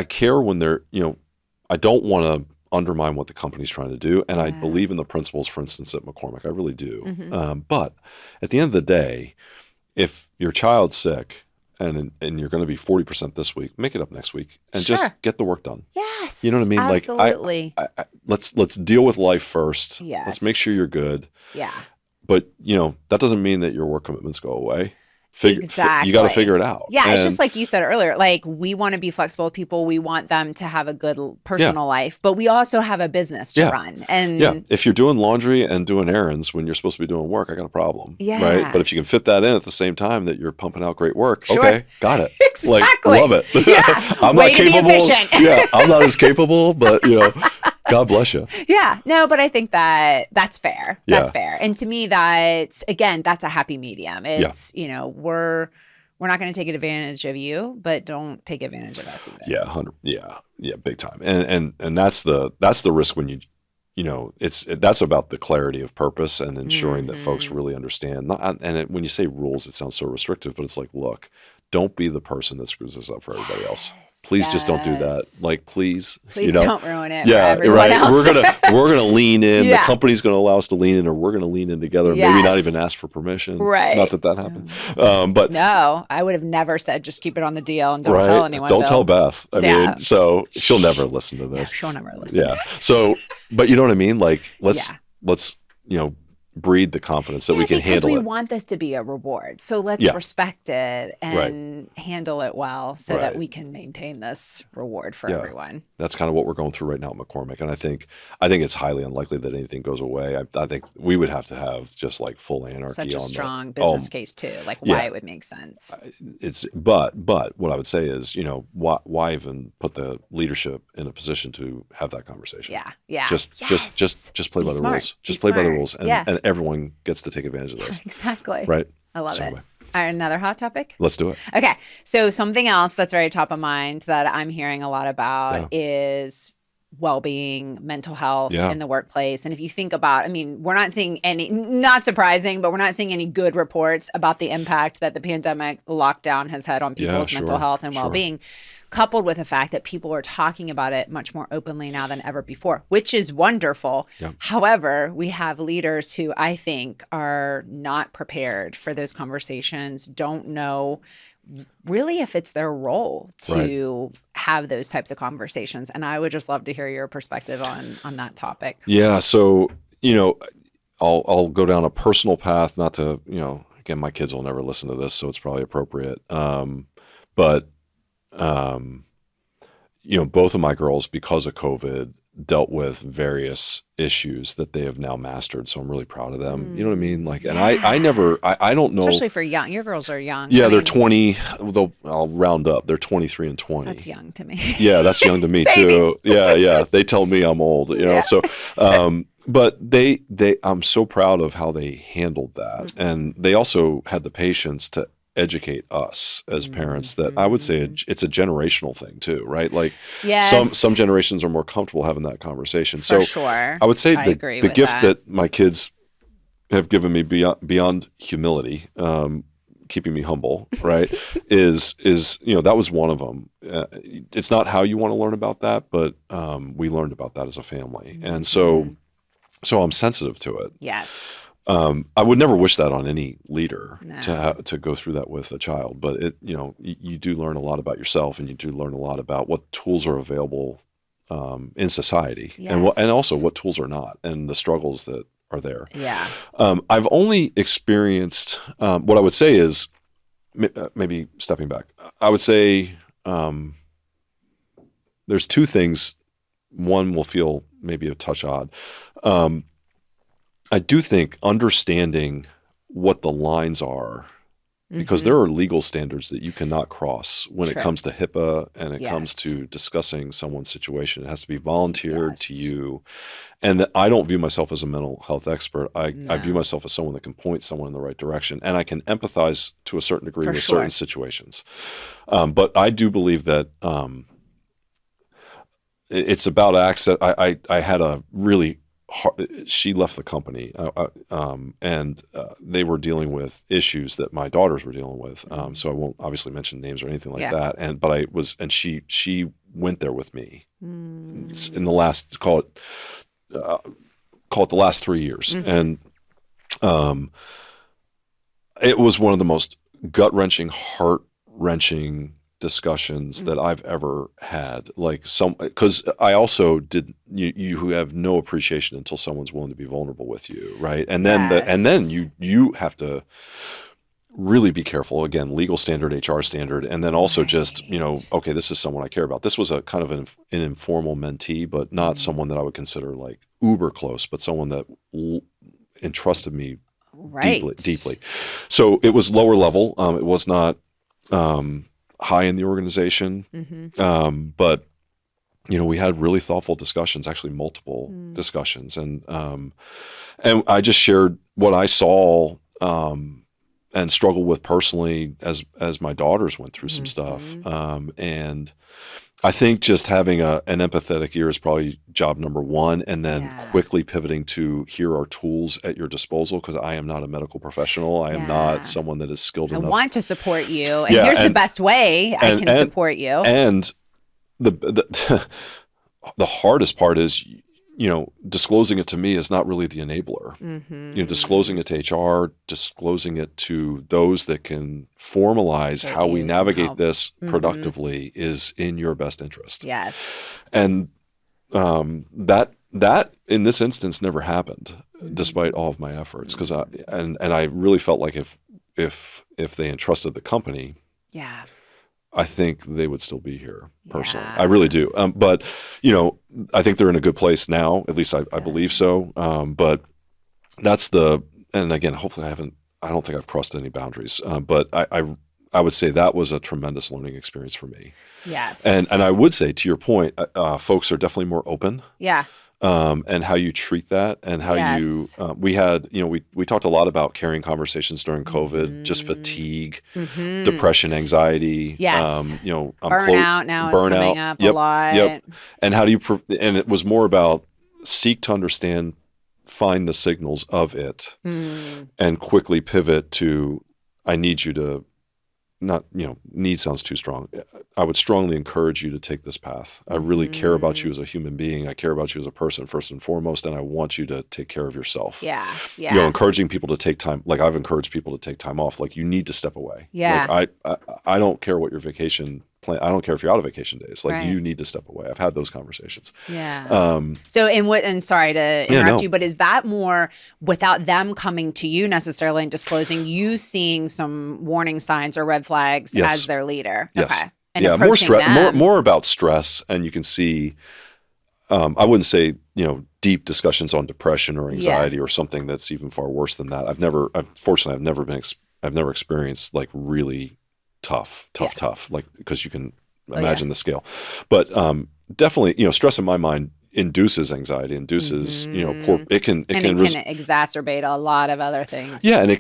care when they're, I don't want to undermine what the company's trying to do. And I believe in the principles, for instance, at McCormick. I really do. Mm-hmm. But at the end of the day, if your child's sick and you're going to be 40% this week, make it up next week and just get the work done. Yes. You know what I mean? Absolutely. Like, let's deal with life first. Yes. Let's make sure you're good. Yeah. But, that doesn't mean that your work commitments go away. Exactly. You got to figure it out. Yeah, it's just like you said earlier. Like, we want to be flexible with people. We want them to have a good personal life, but we also have a business to run. And if you're doing laundry and doing errands when you're supposed to be doing work, I got a problem. Yeah. Right. But if you can fit that in at the same time that you're pumping out great work, okay, got it. Exactly. Like, love it. Yeah. I'm Way not to be capable. efficient. Yeah, I'm not as capable, but God bless you. Yeah, no, but I think that's fair. That's Yeah. fair. And to me, that's a happy medium. It's, we're not going to take advantage of you, but don't take advantage of us either. Yeah, 100. Yeah, big time. And that's the risk when that's about the clarity of purpose and ensuring that folks really understand. When you say rules, it sounds so restrictive, but it's like, look, don't be the person that screws this up for everybody else. Please just don't do that. Like, please don't ruin it. Yeah, for everyone right. Else. We're gonna lean in. Yeah. The company's gonna allow us to lean in, or we're gonna lean in together. Yes. Maybe not even ask for permission. Right. Not that happened. But no, I would have never said just keep it on the DL and don't tell anyone. Don't Bill. tell Beth. I mean, so she'll never listen to this. Yeah, she'll never listen. Yeah. So, but you know what I mean? Like, let's breed the confidence that we can handle it. Because we want this to be a reward. So let's respect it and handle it well so that we can maintain this reward for everyone. That's kind of what we're going through right now at McCormick. And I think it's highly unlikely that anything goes away. I think we would have to have just like full anarchy. Such a strong business case too, like why it would make sense. But what I would say is, why even put the leadership in a position to have that conversation? Yeah. Just play by the rules. Just play by the rules. And everyone gets to take advantage of those. Exactly. Right. I love it. All right, another hot topic? Let's do it. Okay. So something else that's very top of mind that I'm hearing a lot about is well-being, mental health in the workplace. And if you think about, we're not seeing not surprising, but we're not seeing any good reports about the impact that the pandemic lockdown has had on people's mental health and well-being. Coupled with the fact that people are talking about it much more openly now than ever before, which is wonderful. Yep. However, we have leaders who I think are not prepared for those conversations, don't know really if it's their role to have those types of conversations. And I would just love to hear your perspective on that topic. Yeah. So, I'll go down a personal path, not to, again, my kids will never listen to this, so it's probably appropriate. But both of my girls, because of COVID, dealt with various issues that they have now mastered. So I'm really proud of them. You know what I mean? Like, and I don't know. Especially for young. Your girls are young. Yeah, they're 20. I'll round up. They're 23 and 20. That's young to me. Yeah, that's young to me too. Yeah. They tell me I'm old, so, but I'm so proud of how they handled that. And they also had the patience to educate us as parents that I would say it's a generational thing too, right? Like some generations are more comfortable having that conversation. For sure. I would say the gift that my kids have given me beyond humility, keeping me humble, right, is that was one of them. It's not how you want to learn about that, but we learned about that as a family. And so I'm sensitive to it. Yes. I would never wish that on any leader to go through that with a child, but you do learn a lot about yourself, and you do learn a lot about what tools are available in society, and also what tools are not, and the struggles that are there. Yeah. I've only experienced what I would say is maybe stepping back. I would say there's two things. One will feel maybe a touch odd. I do think understanding what the lines are, because there are legal standards that you cannot cross when it comes to HIPAA and it comes to discussing someone's situation. It has to be volunteered to you. And that I don't view myself as a mental health expert. I view myself as someone that can point someone in the right direction. And I can empathize to a certain degree with certain situations. But I do believe that it's about access. I had a really she left the company, and they were dealing with issues that my daughters were dealing with. So I won't obviously mention names or anything like that. And she went there with me in the last call it the last 3 years, and it was one of the most gut-wrenching, heart-wrenching discussions that I've ever had. Because I also did. You have no appreciation until someone's willing to be vulnerable with you, right? And then you have to really be careful. Again, legal standard, HR standard, and then also just okay, this is someone I care about. This was a kind of an informal mentee, but not someone that I would consider like uber close, but someone that entrusted me deeply. So it was lower level. It was not high in the organization. But we had really thoughtful discussions, actually multiple discussions. And I just shared what I saw and struggled with personally as my daughters went through some stuff. And I think just having an empathetic ear is probably job number one, and then quickly pivoting to here are tools at your disposal, because I am not a medical professional. I am not someone that is skilled enough. I want to support you, and here's the best way I can support you. And the hardest part is, disclosing it to me is not really the enabler. Disclosing it to HR, disclosing it to those that can formalize how we navigate this productively is in your best interest. Yes. And that in this instance never happened, despite all of my efforts. Because I really felt like if they entrusted the company, I think they would still be here personally. I really do. But, I think they're in a good place now. At least I believe so. But and again, hopefully I don't think I've crossed any boundaries. But I would say that was a tremendous learning experience for me. Yes. And I would say, to your point, folks are definitely more open. Yeah. And how you treat that, and how we had, we talked a lot about carrying conversations during COVID, just fatigue, depression, anxiety. Yes. Burnout now is coming up a lot. Yep. And how do you, and it was more about seek to understand, find the signals of it, and quickly pivot to, I need you to, not, need sounds too strong. I would strongly encourage you to take this path. I really care about you as a human being. I care about you as a person first and foremost, and I want you to take care of yourself. Yeah. Encouraging people to take time. Like I've encouraged people to take time off. Like you need to step away. Yeah. Like I don't care what your vacation plan. I don't care if you're out of vacation days. Like you need to step away. I've had those conversations. Yeah. And sorry to interrupt you, but is that more without them coming to you necessarily and disclosing, you seeing some warning signs or red flags as their leader? Yes. Okay. and more approaching stress, them. more about stress, and you can see. I wouldn't say deep discussions on depression or anxiety or something that's even far worse than that. Fortunately, I've never experienced like really tough, like, because you can imagine the scale. But definitely, stress in my mind induces anxiety, induces it can exacerbate a lot of other things. Yeah, and it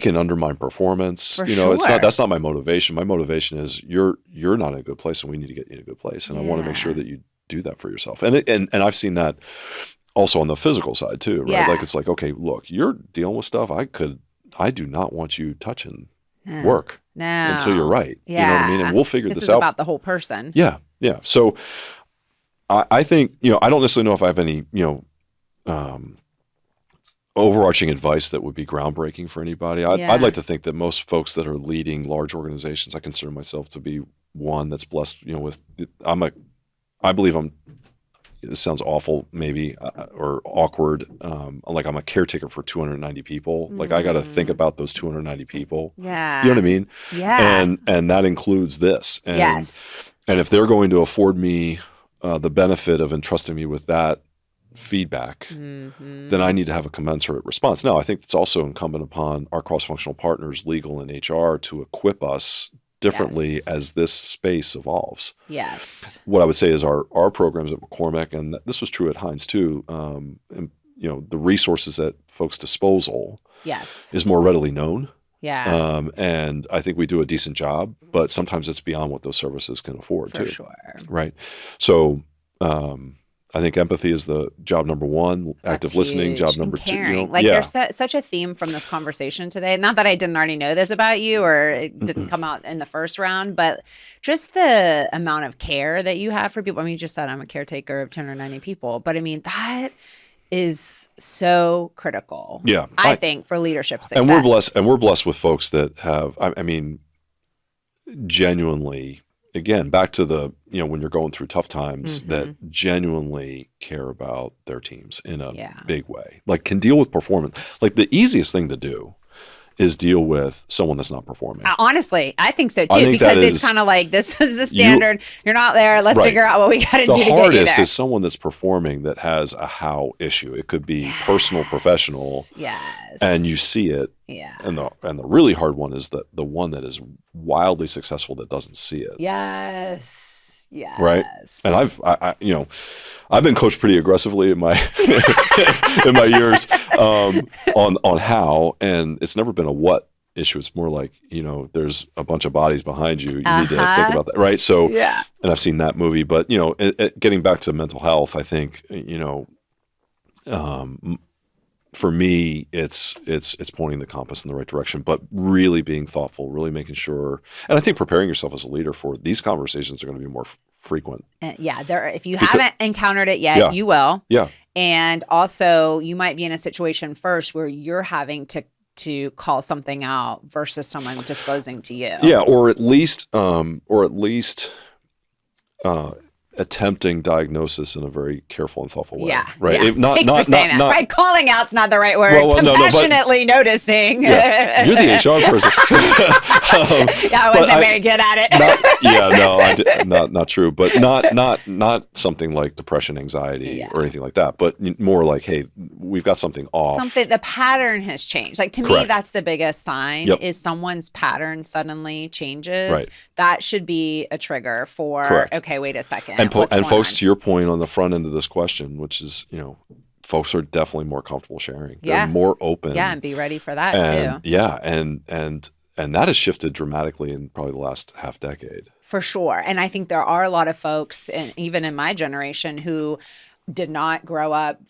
can undermine performance. For sure. That's not my motivation. My motivation is you're not in a good place, and we need to get you in a good place, and I want to make sure that you do that for yourself. And I've seen that also on the physical side too, right? Yeah. Like, it's like, okay, look, you're dealing with stuff I do not want you touching work until you're right. Yeah. You know what I mean? And we'll figure this out. This is about the whole person. Yeah. Yeah. So I think, I don't necessarily know if I have any, overarching advice that would be groundbreaking for anybody. I'd like to think that most folks that are leading large organizations, I consider myself to be one that's blessed, I believe this sounds awful maybe, or awkward. Like, I'm a caretaker for 290 people. Like, I got to think about those 290 people. Yeah. You know what I mean? Yeah. And that includes this. And, yes. And if they're going to afford me the benefit of entrusting me with that feedback, then I need to have a commensurate response. Now, I think it's also incumbent upon our cross-functional partners, legal and HR, to equip us differently as this space evolves. Yes. What I would say is our programs at McCormick, and this was true at Heinz too, and, the resources at folks' disposal is more readily known. Yeah. And I think we do a decent job, but sometimes it's beyond what those services can afford too. For sure. Right. So I think empathy is the job number one. Active listening, job number two. There's such a theme from this conversation today. Not that I didn't already know this about you, or it didn't come out in the first round, but just the amount of care that you have for people. I mean, you just said I'm a caretaker of 10 or 90 people, but I mean, that is so critical. Yeah. I think for leadership success. And we're blessed with folks that have, I mean, genuinely, again, back to the, when you're going through tough times, that genuinely care about their teams in a big way. Like, can deal with performance. Like, the easiest thing to do is deal with someone that's not performing. Honestly, I think so too, because it's kind of like, this is the standard. You're not there. Let's figure out what we got to do to get you there. The hardest is someone that's performing that has a how issue. It could be personal, professional. Yes. And you see it. Yeah. And the really hard one is the one that is wildly successful that doesn't see it. Yes. Yes. Right. And I've been coached pretty aggressively in my in my years on how, and it's never been a what issue. It's more like, there's a bunch of bodies behind you. You need to think about that. Right. So, and I've seen that movie, but getting back to mental health, I think, for me, it's pointing the compass in the right direction, but really being thoughtful, really making sure, and I think preparing yourself as a leader for these conversations are going to be more frequent. If you haven't encountered it yet, you will. Yeah. And also, you might be in a situation first where you're having to call something out versus someone disclosing to you. Yeah, or at least attempting diagnosis in a very careful and thoughtful way. Yeah. Right. Yeah. Thanks for saying that. Right. Calling out's not the right word. Compassionately noticing. Yeah. You're the HR person. I wasn't very good at it. Not true. But not something like depression, anxiety, or anything like that. But more like, hey, we've got something off. The pattern has changed. Like, to me, that's the biggest sign is someone's pattern suddenly changes. Right. That should be a trigger for, okay, wait a second. And folks, to your point on the front end of this question, which is, folks are definitely more comfortable sharing. They're more open. Yeah, and be ready for that too. Yeah, and that has shifted dramatically in probably the last half decade. For sure. And I think there are a lot of folks, and even in my generation, who did not grow up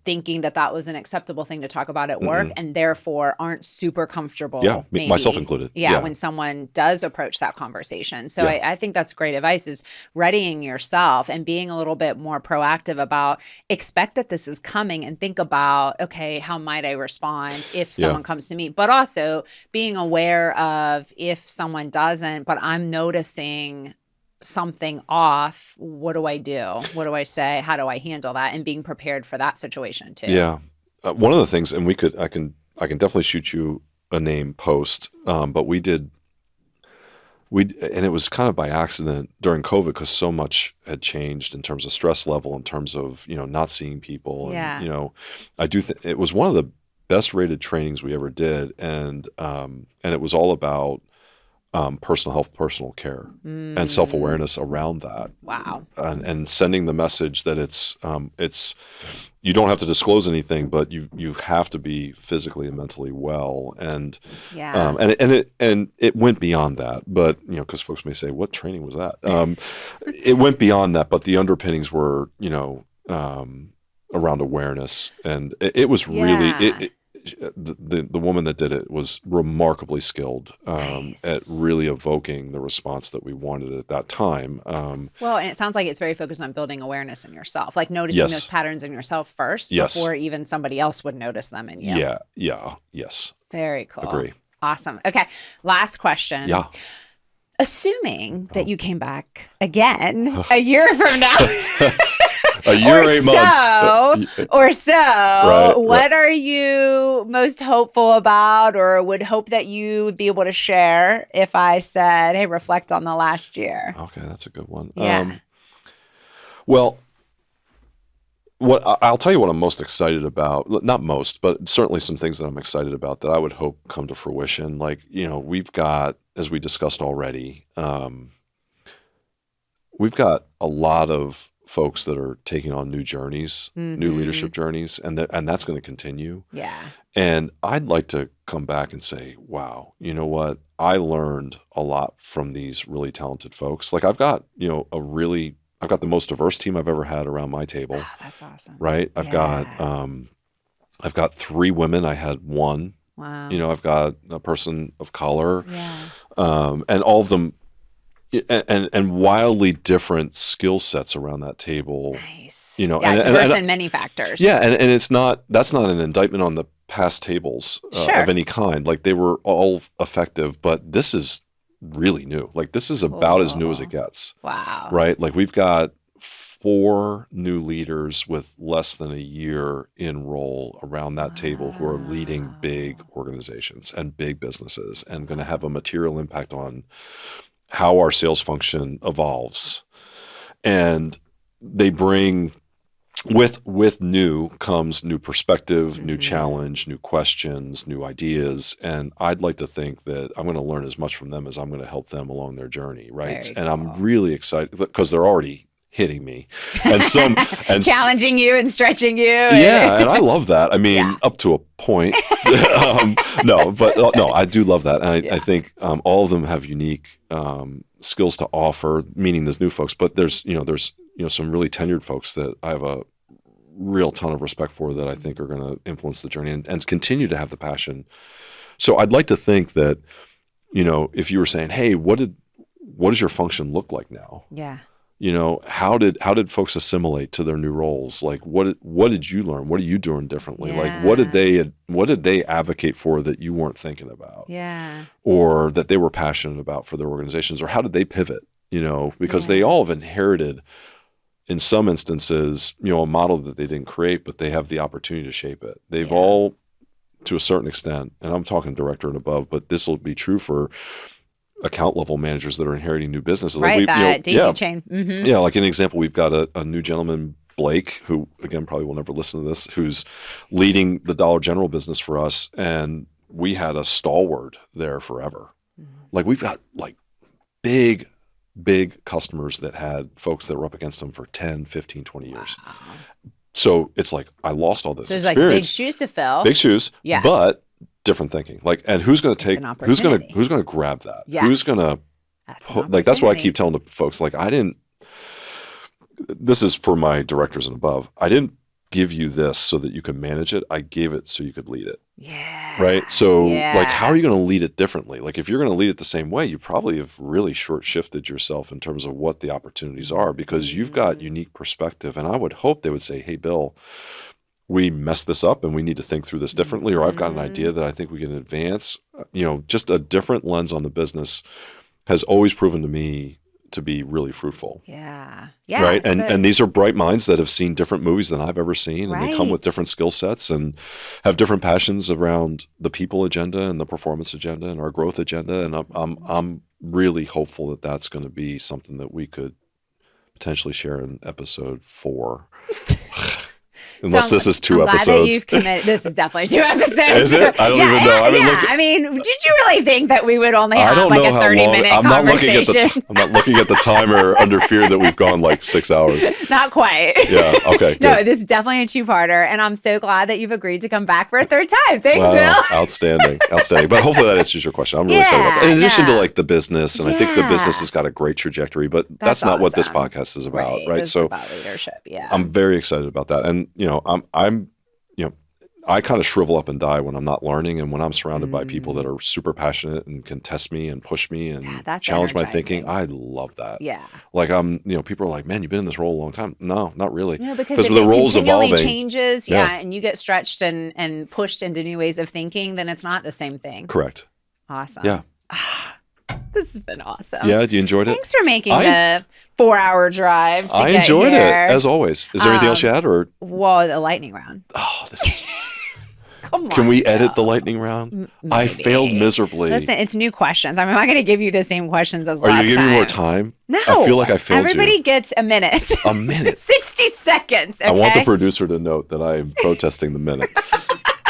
thinking that was an acceptable thing to talk about at work, and therefore aren't super comfortable. Yeah, myself included. Yeah, when someone does approach that conversation. So I think that's great advice, is readying yourself and being a little bit more proactive about, expect that this is coming, and think about, okay, how might I respond if someone comes to me? But also being aware of, if someone doesn't, but I'm noticing something off, what do I do? What do I say? How do I handle that? And being prepared for that situation too. Yeah. One of the things, and I can definitely shoot you a name post, but we did and it was kind of by accident during COVID because so much had changed in terms of stress level, in terms of, not seeing people. Yeah. And, I do think it was one of the best rated trainings we ever did. And it was all about personal health, personal care, and self-awareness around that. Wow. And sending the message that it's you don't have to disclose anything, but you have to be physically and mentally well. And and it went beyond that. But because folks may say, "What training was that?" It went beyond that, but the underpinnings were around awareness, and it was really the woman that did it was remarkably skilled at really evoking the response that we wanted at that time. Well, and it sounds like it's very focused on building awareness in yourself, like noticing those patterns in yourself first before even somebody else would notice them in you. Yes. Very cool. Agree. Awesome. Okay, last question. Yeah. Assuming that you came back again a year from now. A year, 8 months. Right, what are you most hopeful about, or would hope that you would be able to share if I said, hey, reflect on the last year? Okay, that's a good one. Yeah. Well, I'll tell you what I'm most excited about. Not most, but certainly some things that I'm excited about that I would hope come to fruition. Like, we've got, as we discussed already, we've got a lot of folks that are taking on new journeys, new leadership journeys, and that's going to continue. Yeah. And I'd like to come back and say, wow, you know what? I learned a lot from these really talented folks. Like I've got, I've got the most diverse team I've ever had around my table. Oh, that's awesome. Right? I've got 3 women. I had 1. Wow. I've got a person of color. Yeah. And all of them and wildly different skill sets around that table. Nice. Diverse in many factors. Yeah, and that's not an indictment on the past tables of any kind. Like they were all effective, but this is really new. Like this is about as new as it gets. Wow. Right? Like we've got 4 new leaders with less than a year in role around that table who are leading big organizations and big businesses and going to have a material impact on how our sales function evolves. And they bring with new comes new perspective, new challenge, new questions, new ideas. And I'd like to think that I'm going to learn as much from them as I'm going to help them along their journey. Right. Very and cool. I'm really excited because they're already hitting me and challenging you and stretching you. Yeah. And I love that. I mean, up to a point. No, I do love that. And I think all of them have unique skills to offer, meaning there's new folks, but there's some really tenured folks that I have a real ton of respect for that I think are going to influence the journey and continue to have the passion. So I'd like to think that, if you were saying, hey, what does your function look like now? Yeah. How did folks assimilate to their new roles? Like, what did you learn? What are you doing differently? Yeah. Like, what did they advocate for that you weren't thinking about? Yeah. Or that they were passionate about for their organizations? Or how did they pivot? Because they all have inherited, in some instances, a model that they didn't create, but they have the opportunity to shape it. They've all, to a certain extent, and I'm talking director and above, but this will be true for account level managers that are inheriting new businesses. Right, that daisy chain. Mm-hmm. Yeah, like an example, we've got a new gentleman, Blake, who again probably will never listen to this, who's leading the Dollar General business for us, and we had a stalwart there forever. Mm-hmm. Like we've got like big customers that had folks that were up against them for 10, 15, 20 years. Wow. So it's like I lost all this experience. There's like big shoes to fill. Big shoes, but different thinking. Like, and who's going to who's going to grab that? Yeah. Who's going to that's what I keep telling the folks. Like, this is for my directors and above. I didn't give you this so that you could manage it. I gave it so you could lead it. Yeah. Right. So like, how are you going to lead it differently? Like, if you're going to lead it the same way, you probably have really short shifted yourself in terms of what the opportunities are, because you've got unique perspective. And I would hope they would say, hey, Bill, we messed this up and we need to think through this differently, or I've got an idea that I think we can advance. Just a different lens on the business has always proven to me to be really fruitful. Yeah. Right. And these are bright minds that have seen different movies than I've ever seen. And they come with different skill sets and have different passions around the people agenda and the performance agenda and our growth agenda. And really hopeful that that's going to be something that we could potentially share in episode 4. Unless this is 2 I'm episodes. Glad that you've committed. This is definitely 2 episodes. Is it? I don't even know. I mean, did you really think that we would only have like a 30-minute conversation? I'm not looking at the timer under fear that we've gone like 6 hours. Not quite. Yeah. Okay. No, good. this is definitely a 2-parter, and I'm so glad that you've agreed to come back for a 3rd time. Thanks, Wow, Bill. Outstanding. But hopefully that answers your question. I'm really excited about that. In addition to like the business, and I think the business has got a great trajectory, but that's not what this podcast is about, right? It's So about leadership. Yeah. I'm very excited about that, and I kind of shrivel up and die when I'm not learning, and when I'm surrounded by people that are super passionate and can test me and push me and that's challenge my energizing. thinking. I love that. Yeah. Like people are like, "Man, you've been in this role a long time." No, not really. No, because if the it role's continually evolving. changes, and you get stretched and pushed into new ways of thinking, then it's not the same thing. Correct. Awesome. Yeah. This has been awesome. Yeah, you enjoyed it? Thanks for making the 4-hour drive to I get enjoyed here. it, as always. Is there anything else you had? Or Well, the lightning round. oh, this is... Come on. Can we edit the lightning round? I Maybe. failed miserably. Listen, it's new questions. I'm not going to give you the same questions as Are last you giving time. me more time? No. I feel like I failed Everybody you. gets a minute. A minute. 60 seconds. Okay? I want the producer to note that I am protesting the minute.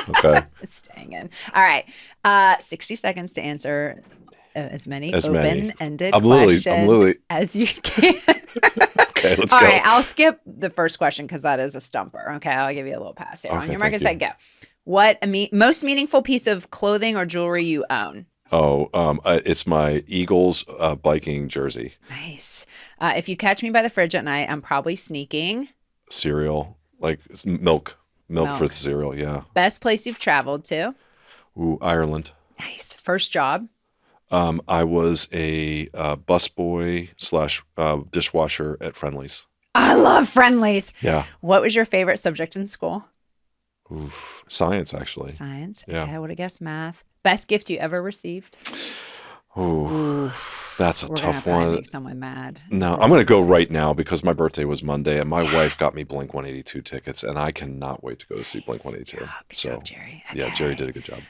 Okay. It's staying in. All right. 60 seconds to answer as many open-ended questions as you can. Okay, let's All go. right. I'll skip the first question because that is a stumper. Okay. I'll give you a little pass here. On Okay, your mark and thank set, go. What most meaningful piece of clothing or jewelry you own? Oh, it's my Eagles biking jersey. Nice. If you catch me by the fridge at night, I'm probably sneaking. Cereal, like milk for the cereal. Yeah. Best place you've traveled to? Ooh, Ireland. Nice. First job? I was a busboy / dishwasher at Friendly's. I love Friendly's. Yeah. What was your favorite subject in school? Oof, science, actually. Science. Yeah. Okay, I would have guessed math. Best gift you ever received? Ooh, that's a We're tough gonna one. make someone mad. No, I'm going to go right now because my birthday was Monday and my wife got me Blink 182 tickets and I cannot wait to go see Blink 182. Good job, Jerry. Okay. Yeah, Jerry did a good job.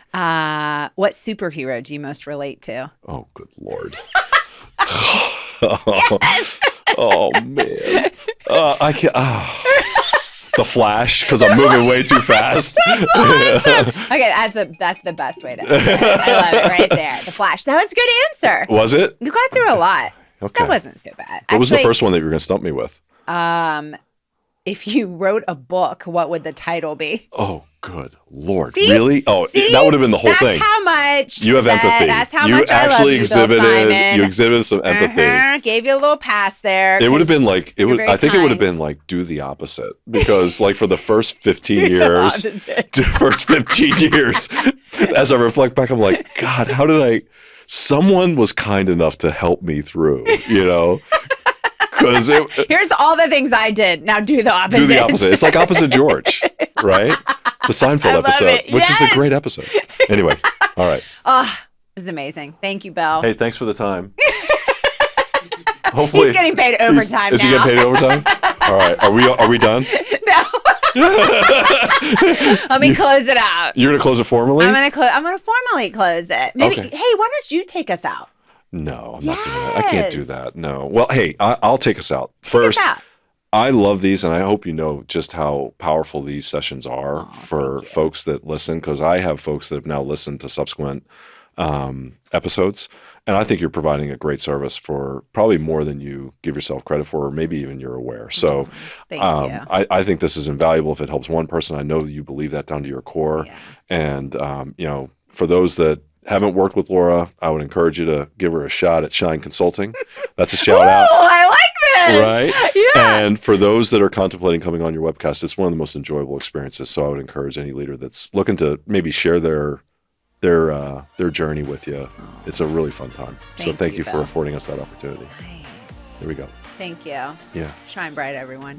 What superhero do you most relate to? Oh, good Lord. Oh, man. I can't. The Flash, because I'm moving way too fast. Awesome. Okay, that's the best way to end it. I love it right there. The Flash. That was a good answer. Was it? You got through a lot. Okay. That wasn't so bad. What was the first one that you were going to stump me with? If you wrote a book, what would the title be? Oh, good Lord. See? Really? Oh, See? that would have been the whole That's thing. how much. You have empathy. That's how you much I love actually you, Bill Simon. You exhibited some empathy. Gave you a little pass there. It would have been like I think it would have kind. been like do the opposite because like for the first 15 years, as I reflect back, I'm like, God, how did someone was kind enough to help me through, because here's all the things I did. Now do the opposite. do the opposite. It's like Opposite George, right? The Seinfeld episode, which is a great episode. Anyway, all right. Oh, this is amazing. Thank you, Bill. Hey, thanks for the time. Hopefully, he's getting paid overtime. Is he getting paid overtime? All right. Are we done? No. Let me close it out. You're gonna close it formally? I'm gonna formally close it. Maybe. Okay. Hey, why don't you take us out? No, I'm not doing that. I can't do that. No. Well, hey, I'll take us out. Take First, us out. I love these, and I hope you know just how powerful these sessions are for folks that listen, because I have folks that have now listened to subsequent episodes, and I think you're providing a great service for probably more than you give yourself credit for, or maybe even you're aware. So Thank you. I think this is invaluable if it helps one person. I know that you believe that down to your core. Yeah. And, for those that haven't worked with Laura, I would encourage you to give her a shot at Shine Consulting. That's a shout out. Oh, I like this. Right? Yeah. And for those that are contemplating coming on your webcast, it's one of the most enjoyable experiences. So I would encourage any leader that's looking to maybe share their journey with you. It's a really fun time. So thank you for Bill. affording us that opportunity. Nice. There we go. Thank you. Yeah. Shine bright, everyone.